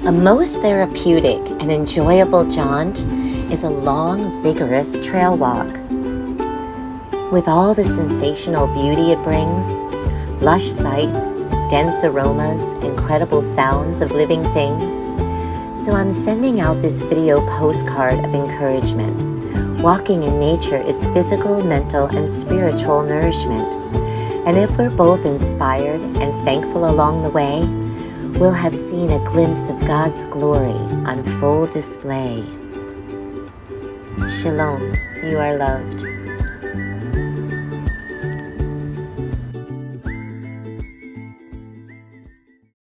A most therapeutic and enjoyable jaunt is a long, vigorous trail walk. With all the sensational beauty it brings, lush sights, dense aromas, incredible sounds of living things. So I'm sending out this video postcard of encouragement. Walking in nature is physical, mental, and spiritual nourishment. And if we're both inspired and thankful along the way, we'll have seen a glimpse of God's glory on full display. Shalom, you are loved.